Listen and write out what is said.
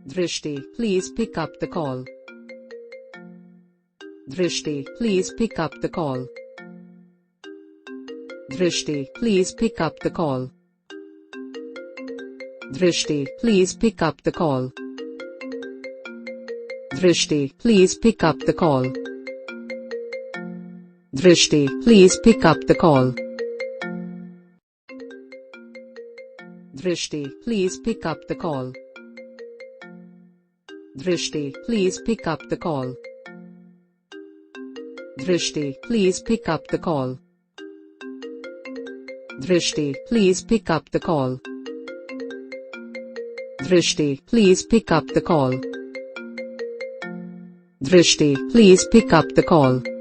Drishti, please pick up the call. Drishti, please pick up the call. Drishti, please pick up the call. Drishti, please pick up the call. Drishti, please pick up the call. Drishti, please pick up the call. Drishti, please pick up the call. Drishti, please pick up the call. Drishti, please pick up the call. Drishti, please pick up the call. Drishti, please pick up the call. Drishti, please pick up the call.